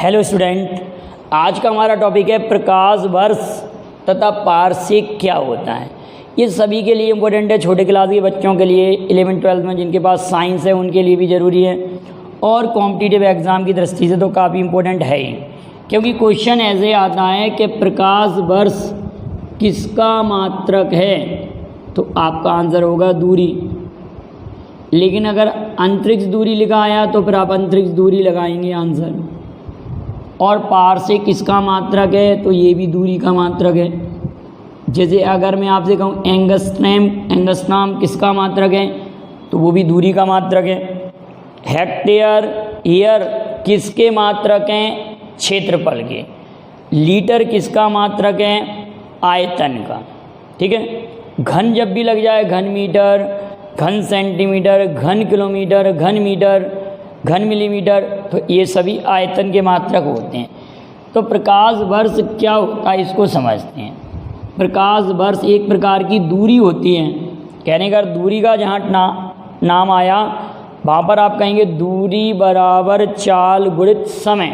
Hello student, आज का हमारा टॉपिक है प्रकाश वर्ष तथा पार्सेक क्या होता है। ये सभी के लिए इम्पोर्टेंट है, छोटे क्लास के बच्चों के लिए, 11th-12th में जिनके पास साइंस है उनके लिए भी ज़रूरी है, और कॉम्पिटिटिव एग्ज़ाम की दृष्टि से तो काफ़ी इम्पोर्टेंट है ही, क्योंकि क्वेश्चन ऐसे आता है कि प्रकाश वर्ष किसका मात्रक है, तो आपका आंसर होगा दूरी। लेकिन अगर अंतरिक्ष दूरी लिखा आया तो फिर आप अंतरिक्ष दूरी लगाएंगे आंसर। और पार्सेक किसका मात्रक है, तो ये भी दूरी का मात्रक है। जैसे अगर मैं आपसे कहूँ एंगस्ट्रॉम किसका मात्रक है, तो वो भी दूरी का मात्रक है। हेक्टेयर ईयर किसके मात्रक हैं, क्षेत्रफल के। लीटर किसका मात्रक है, आयतन का। ठीक है, घन जब भी लग जाए, घन मीटर, घन सेंटीमीटर, घन किलोमीटर, घन मीटर, घन मिलीमीटर, तो ये सभी आयतन के मात्रक होते हैं। तो प्रकाश वर्ष क्या होता है इसको समझते हैं। प्रकाश वर्ष एक प्रकार की दूरी होती है। कहने का दूरी का जहाँ नाम आया वहाँ पर आप कहेंगे दूरी बराबर चाल गुणित समय।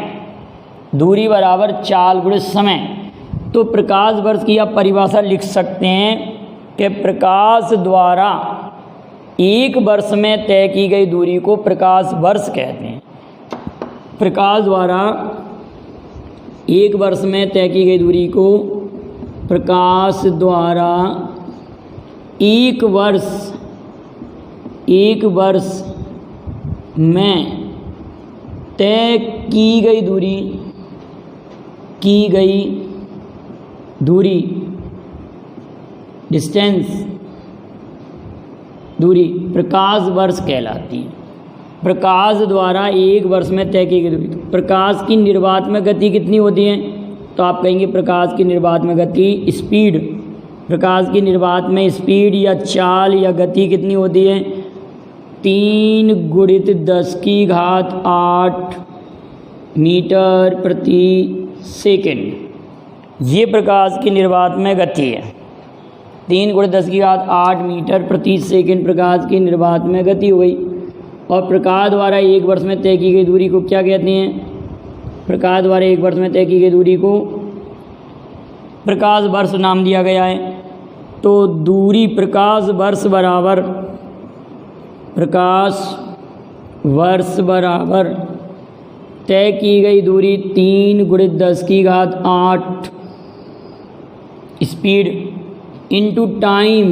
दूरी बराबर चाल गुणित समय। तो प्रकाश वर्ष की आप परिभाषा लिख सकते हैं कि प्रकाश द्वारा एक वर्ष में तय की गई दूरी को प्रकाश वर्ष कहते हैं। प्रकाश द्वारा एक वर्ष में तय की गई दूरी को प्रकाश द्वारा एक वर्ष में तय की गई दूरी डिस्टेंस दूरी प्रकाश वर्ष कहलाती है। प्रकाश द्वारा एक वर्ष में तय की गई दूरी। प्रकाश की निर्वात में गति कितनी होती है, तो आप कहेंगे प्रकाश की निर्वात में गति स्पीड। प्रकाश की निर्वात में स्पीड या चाल या गति कितनी होती है, 3 × 10⁸ मीटर प्रति सेकंड। ये प्रकाश की निर्वात में गति है। 3 × 10⁸ मीटर प्रति सेकंड प्रकाश की निर्वात में गति हो गई। और प्रकाश द्वारा एक वर्ष में तय की गई दूरी को क्या कहते हैं, प्रकाश द्वारा एक वर्ष में तय की गई दूरी को प्रकाश वर्ष नाम दिया गया है। तो दूरी प्रकाश वर्ष बराबर तय की गई दूरी 3 × 10⁸ स्पीड इनटू टाइम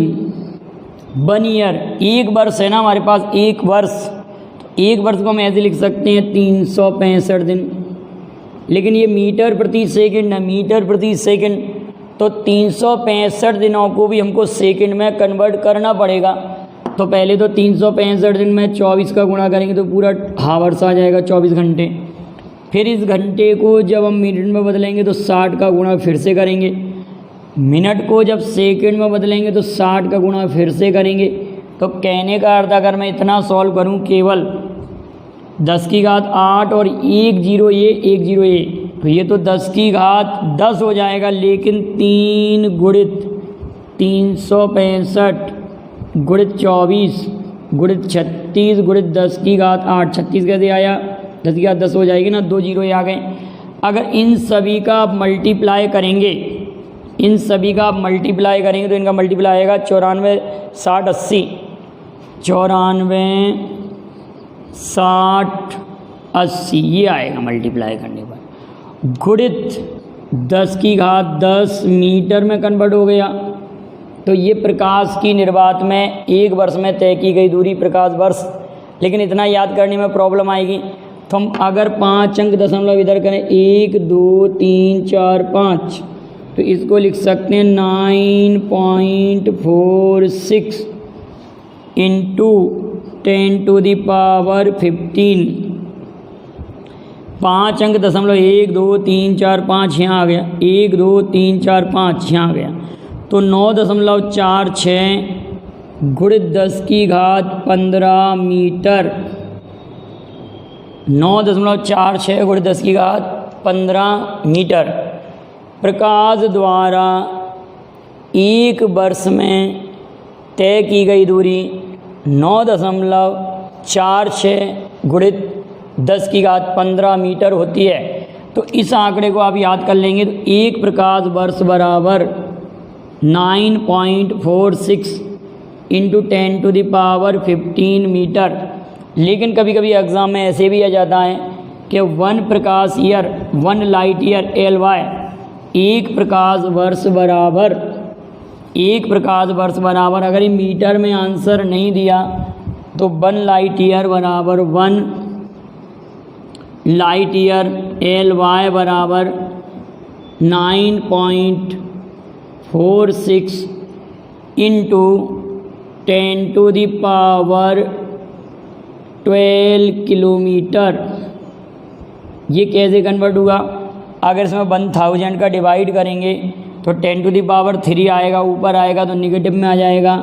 1 ईयर। एक वर्ष है ना हमारे पास, एक वर्ष, तो एक वर्ष को हम ऐसे लिख सकते हैं 365 दिन। लेकिन ये मीटर प्रति सेकंड है, मीटर प्रति सेकंड, तो 365 दिनों को भी हमको सेकंड में कन्वर्ट करना पड़ेगा। तो पहले तो 365 दिन में 24 का गुणा करेंगे तो पूरा हावर्स आ जाएगा, 24 घंटे। फिर इस घंटे को जब हम मिनट में बदलेंगे तो 60 का गुणा फिर से करेंगे। मिनट को जब सेकंड में बदलेंगे तो 60 का गुणा फिर से करेंगे। तो कहने का अर्थ अगर मैं इतना सॉल्व करूं केवल 10⁸ और 1 0 ये, तो ये तो 10⁻10 हो जाएगा। लेकिन 3 × 365 × 24 × 36 × 10⁸, 36 कैसे आया, 10⁻10 हो जाएगी ना, 2 0 आ गए। अगर इन सभी का आप मल्टीप्लाई करेंगे, तो इनका मल्टीप्लाई आएगा 94 60 80, 94 60 80 ये आएगा मल्टीप्लाई करने पर। गुणित 10⁻10 मीटर में कन्वर्ट हो गया। तो ये प्रकाश की निर्वात में एक वर्ष में तय की गई दूरी प्रकाश वर्ष। लेकिन इतना याद करने में प्रॉब्लम आएगी, तो हम अगर 5 अंक दशमलव इधर करें 1 2 3 4 5, तो इसको लिख सकते हैं 9.46 इंटू 10⁻15। 5 अंक दशमलव 1 2 3 4 5 यहाँ आ गया, 1 2 3 4 5 यहाँ आ गया। तो 9.46 × 10⁻15 मीटर, 9.46 × 10⁻15 मीटर प्रकाश द्वारा एक वर्ष में तय की गई दूरी 9.46 × 10⁻15 मीटर होती है। तो इस आंकड़े को आप याद कर लेंगे तो 1 प्रकाश वर्ष बराबर 9.46 इंटू 10⁻15 मीटर। लेकिन कभी कभी एग्ज़ाम में ऐसे भी आ जाता है कि 1 प्रकाश ईयर 1 लाइट ईयर LY 1 प्रकाश वर्ष बराबर अगर ये मीटर में आंसर नहीं दिया तो 1 लाइट ईयर बराबर 1 लाइट ईयर LY बराबर 9.46 इंटू 10⁻12 किलोमीटर। ये कैसे कन्वर्ट हुआ? अगर इसमें 1000 का डिवाइड करेंगे तो 10⁻3 आएगा, ऊपर आएगा तो निगेटिव में आ जाएगा,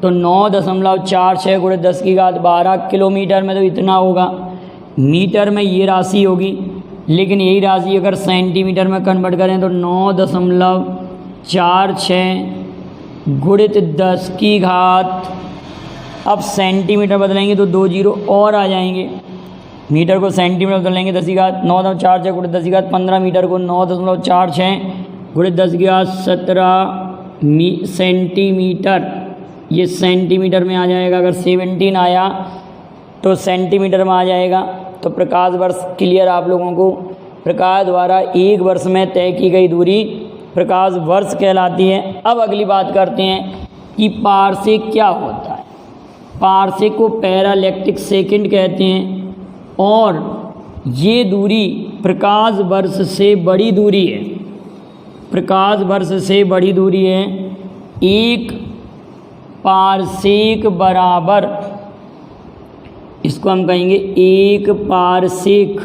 तो 9.46 गुणे 10⁻12 किलोमीटर में तो इतना होगा। मीटर में ये राशि होगी, लेकिन यही राशि अगर सेंटीमीटर में कन्वर्ट करें तो 9.46 गुणित 10⁻, अब सेंटीमीटर बदलेंगे तो 2 जीरो और आ जाएंगे। मीटर को सेंटीमीटर बदलेंगे 10⁻, 9.46 गुणित 10⁻15 मीटर को 9.46 गुणित 10⁻17 सेंटीमीटर, ये सेंटीमीटर में आ जाएगा। अगर 17 आया तो सेंटीमीटर में आ जाएगा। तो प्रकाश वर्ष क्लियर आप लोगों को? प्रकाश द्वारा 1 वर्ष में तय की गई दूरी प्रकाश वर्ष कहलाती है। अब अगली बात करते हैं कि पारसेक क्या होता है। पारसेक को पैरालैक्टिक सेकंड कहते हैं और ये दूरी प्रकाश वर्ष से बड़ी दूरी है। प्रकाश वर्ष से बड़ी दूरी है। 1 पारसेक बराबर, इसको हम कहेंगे 1 पारसेक,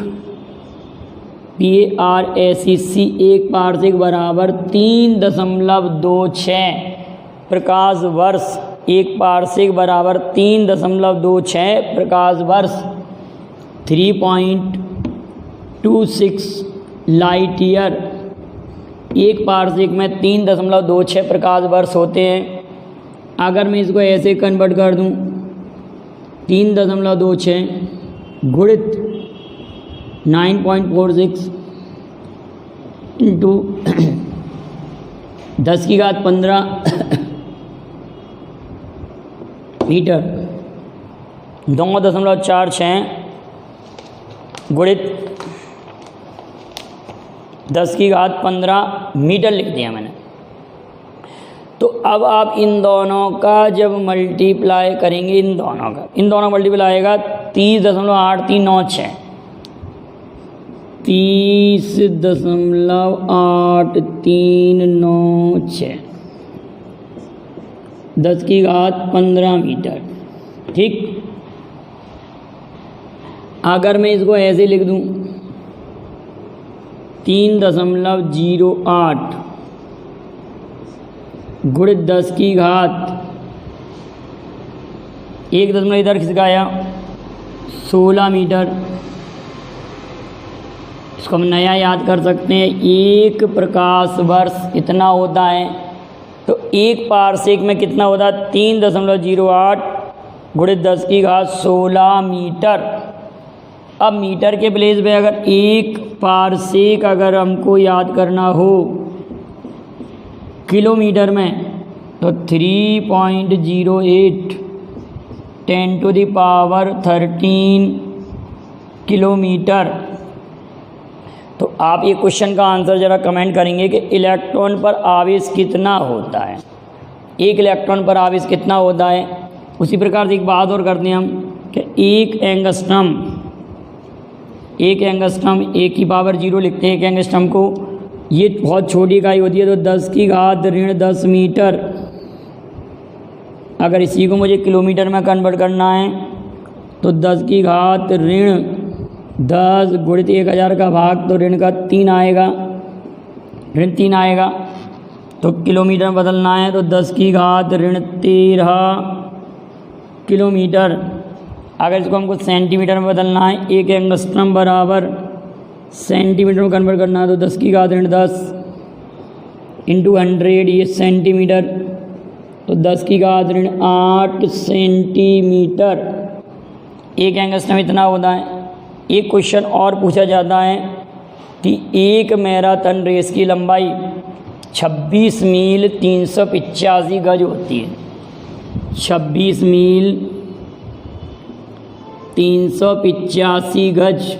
PARSEC, 1 पारसेक बराबर 3.26 प्रकाश वर्ष। 1 पारसेक बराबर 3.26 प्रकाश वर्ष, 3.26 लाइट ईयर। 1 पारसेक में 3.26 प्रकाश वर्ष होते हैं। अगर मैं इसको ऐसे कन्वर्ट कर दूं, 3.26 गुणित 9.46 इंटू 10⁻15 मीटर, 9.46 गुणित 10⁻15 मीटर लिख दिया मैंने। तो अब आप इन दोनों का जब मल्टीप्लाई करेंगे, इन दोनों मल्टीप्लाई आएगा 30.8396, 30.8396 10⁻15 मीटर। ठीक, अगर मैं इसको ऐसे लिख दूं 3.08 गुणित 10⁻, 1 दशमलव इधर खिसकाया 16 मीटर। इसको हम नया याद कर सकते हैं। 1 प्रकाश वर्ष इतना होता है, तो 1 पारसेक में कितना होता है? 3.08 गुणित 10⁻16 मीटर। अब मीटर के प्लेस पे अगर 1 पारसेक अगर हमको याद करना हो किलोमीटर में तो 3.08 10⁻13 किलोमीटर। तो आप ये क्वेश्चन का आंसर ज़रा कमेंट करेंगे कि इलेक्ट्रॉन पर आवेश कितना होता है, 1 इलेक्ट्रॉन पर आवेश कितना होता है। उसी प्रकार से एक बात और करते हैं हम कि 1 एंगस्ट्रम, 1 की पावर 0 लिखते हैं 1 एंगस्ट्रम को। ये बहुत छोटी इकाई होती है, तो 10⁻10 मीटर। अगर इसी को मुझे किलोमीटर में कन्वर्ट करना है तो 10⁻10 गुणित 1000 का भाग तो ऋण 3 आएगा, तो किलोमीटर में बदलना है तो 10⁻13 किलोमीटर। अगर इसको हमको सेंटीमीटर में बदलना है, 1 एंगस्ट्रम बराबर सेंटीमीटर में कन्वर्ट करना है तो 10⁻10 इंटू 100, ये सेंटीमीटर, तो 10⁻8 सेंटीमीटर। 1 एंगस्ट्रम इतना होता है। एक क्वेश्चन और पूछा जाता है कि एक मैराथन रेस की लंबाई 26 मील 385 गज होती है। 26 मील 385 गज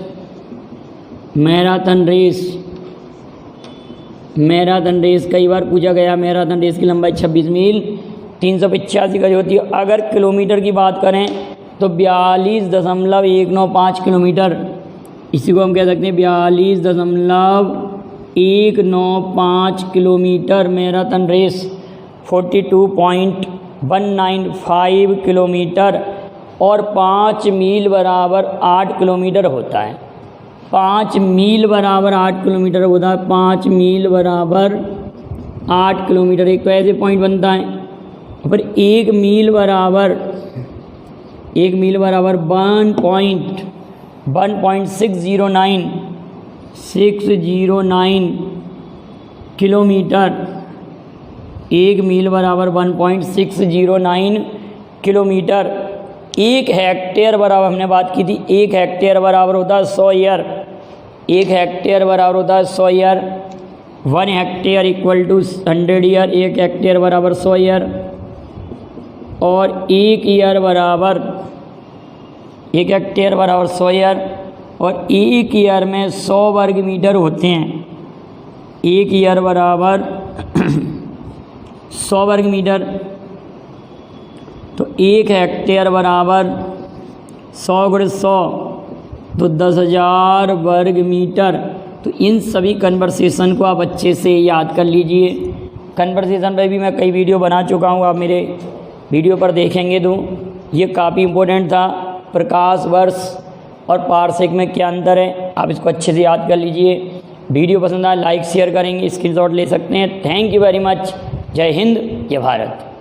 मैराथन रेस कई बार पूछा गया। मैराथन रेस की लंबाई 26 मील 385 गज होती है। अगर किलोमीटर की बात करें तो 42.195 किलोमीटर, इसी को हम कह सकते हैं 42.195 किलोमीटर मैराथन रेस। 42.195 किलोमीटर और 5 मील बराबर 8 किलोमीटर होता है। 5 मील बराबर 8 किलोमीटर होता है। 5 मील बराबर 8 किलोमीटर, एक तो ऐसे पॉइंट बनता है। पर 1 मील बराबर 1.609 किलोमीटर। 1 मील बराबर 1.609 किलोमीटर। 1 हेक्टेयर बराबर, हमने बात की थी, 1 हेक्टेयर बराबर होता है 100 ईयर। 1 हेक्टेयर बराबर होता है 100 are. 1 hectare equal to 100 are. 1 hectare बराबर 100 ईयर। और 1 ईयर बराबर 1 हेक्टेयर बराबर 100 ईयर। और 1 ईयर में 100 वर्ग मीटर होते हैं। 1 ईयर बराबर 100 वर्ग मीटर। तो 1 हेक्टेयर बराबर 100 × 100 तो 10,000 वर्ग मीटर। तो इन सभी कन्वर्सेशन को आप अच्छे से याद कर लीजिए। कन्वर्सेशन पे भी मैं कई वीडियो बना चुका हूँ, आप मेरे वीडियो पर देखेंगे तो ये काफ़ी इम्पोर्टेंट था। प्रकाश वर्ष और पारसेक में क्या अंतर है, आप इसको अच्छे से याद कर लीजिए। वीडियो पसंद आए लाइक शेयर करेंगे, स्क्रीनशॉट ले सकते हैं। Thank you very much. जय हिंद, जय भारत।